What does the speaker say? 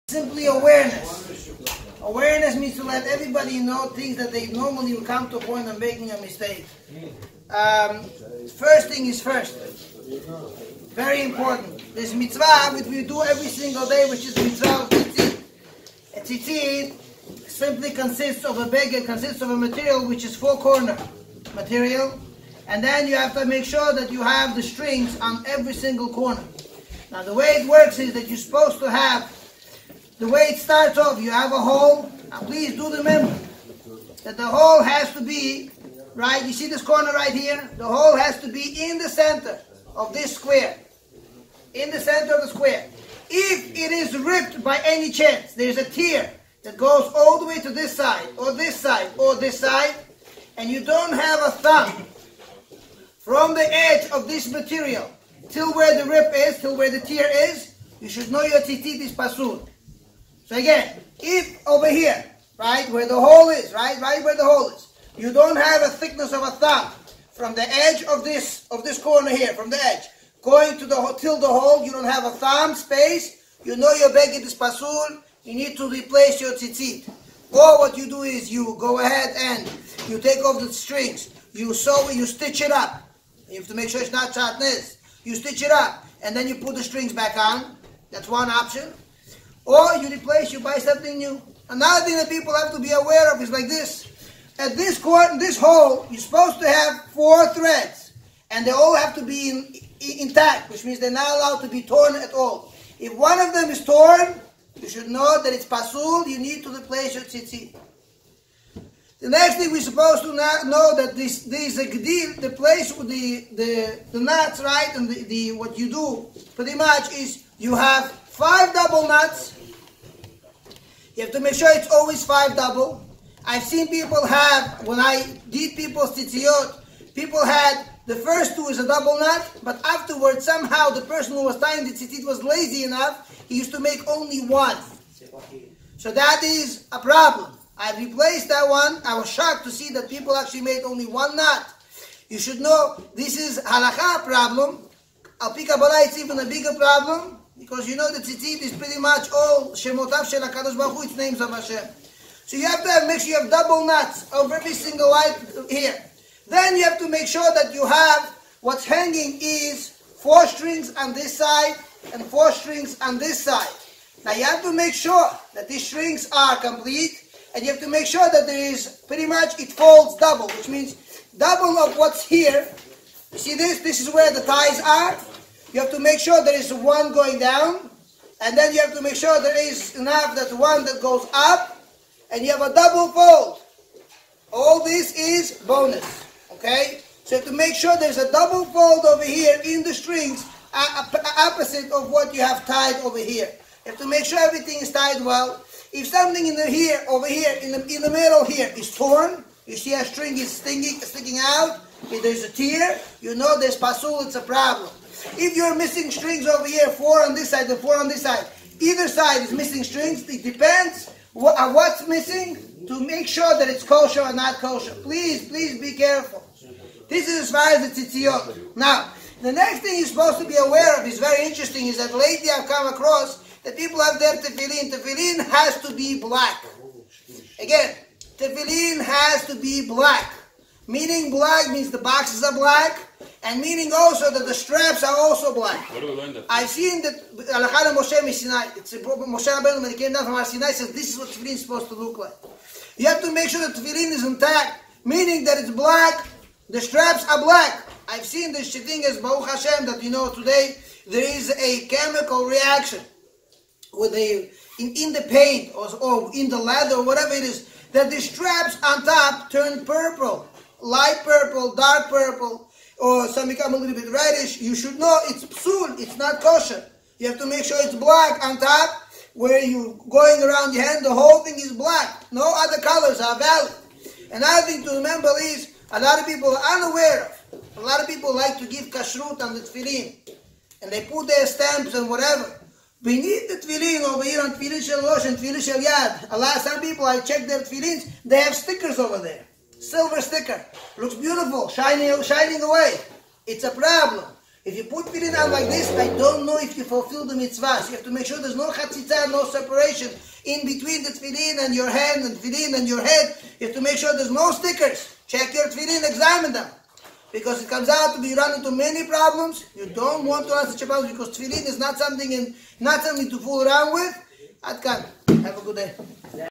Simply awareness. Awareness means to let everybody know things that they normally will come to a point of making a mistake. First thing is first. Very important. This mitzvah which we do every single day, which is the mitzvah of tzitzit. A tzitzit simply consists of a beged, consists of a material which is four-corner material, and then you have to make sure that you have the strings on every single corner. Now the way it works is that you're supposed to have, the way it starts off, you have a hole, and please do remember that the hole has to be, right, you see this corner right here? The hole has to be in the center of this square. In the center of the square. If it is ripped by any chance, there's a tear that goes all the way to this side, or this side, or this side, and you don't have a thumb from the edge of this material till where the rip is, till where the tear is, you should know your tzitzit is pasul. So again, if over here, right, where the hole is, right where the hole is, you don't have a thickness of a thumb from the edge of this corner here, from the edge, going to till the hole, you don't have a thumb space, you know your beged is pasul, you need to replace your tzitzit. Or what you do is you go ahead and you take off the strings, you sew it, you stitch it up. You have to make sure it's not shatnez. You stitch it up, and then you put the strings back on. That's one option. Or you replace, you buy something new. Another thing that people have to be aware of is like this. At this hole, you're supposed to have 4 threads, and they all have to be intact, which means they're not allowed to be torn at all. If one of them is torn, you should know that it's pasul, you need to replace your tzitzit. The next thing we're supposed to know that this is a gdil, the place with the knots, right, and what you do pretty much is you have 5 double knots. You have to make sure it's always 5 double. I've seen people have, when I did people's tzitziyot, people had the first 2 is a double knot, but afterwards somehow the person who was tying the tzitzit was lazy enough, he used to make only 1. So that is a problem. I replaced that one. I was shocked to see that people actually made only 1 knot. You should know this is halakha problem. Al pi Kabbalah, it's even a bigger problem because you know the tzitzit is pretty much all shemotav shel HaKadosh Baruch Hu, it's names of Hashem. So you have to make sure you have double knots of every single light here. Then you have to make sure that you have what's hanging is 4 strings on this side and 4 strings on this side. Now you have to make sure that these strings are complete. And you have to make sure that there is, pretty much, it folds double, which means double of what's here. You see this? This is where the ties are. You have to make sure there is one going down. And then you have to make sure there is enough that one that goes up. And you have a double fold. All this is bonus. Okay? So you have to make sure there's a double fold over here in the strings, opposite of what you have tied over here. You have to make sure everything is tied well. If something over here, in the middle here is torn, you see a string is sticking out, if there's a tear, you know there's pasul, it's a problem. If you're missing strings over here, 4 on this side and 4 on this side, either side is missing strings, it depends on what's missing to make sure that it's kosher or not kosher. Please be careful. This is as far as the tzitziyot. Now, the next thing you're supposed to be aware of is very interesting, is that lately I've come across that people have their tefillin. Tefillin has to be black. Again, tefillin has to be black. Meaning black means the boxes are black, and meaning also that the straps are also black. Where do we learn that? I've seen that Alachad Moshe Sinai. It's Moshe Rabbeinu when he came down from Har Sinai says this is what tefillin is supposed to look like. You have to make sure that tefillin is intact, meaning that it's black. The straps are black. I've seen this thing as Baruch Hashem that you know today there is a chemical reaction with in the paint or in the leather or whatever it is, that the straps on top turn purple, light purple, dark purple, or some become a little bit reddish. You should know it's psul, it's not kosher. You have to make sure it's black on top, where you going around your hand, the whole thing is black. No other colors are valid. Another thing to remember is, a lot of people are unaware of. A lot of people like to give kashrut on the tefillin, and they put their stamps and whatever. Beneath the tefillin over here on tefillin shel rosh and tefillin shel yad, some people, I check their tefillins, they have stickers over there. Silver sticker. Looks beautiful, shining away. It's a problem. If you put tefillin on like this, I don't know if you fulfill the mitzvah. So you have to make sure there's no chatzitza, no separation in between the tefillin and your hand and tefillin and your head. You have to make sure there's no stickers. Check your tefillin, examine them. Because it comes out to be run into many problems. You don't want to have such a problem because tefillin is not something to fool around with. Adkan. Have a good day.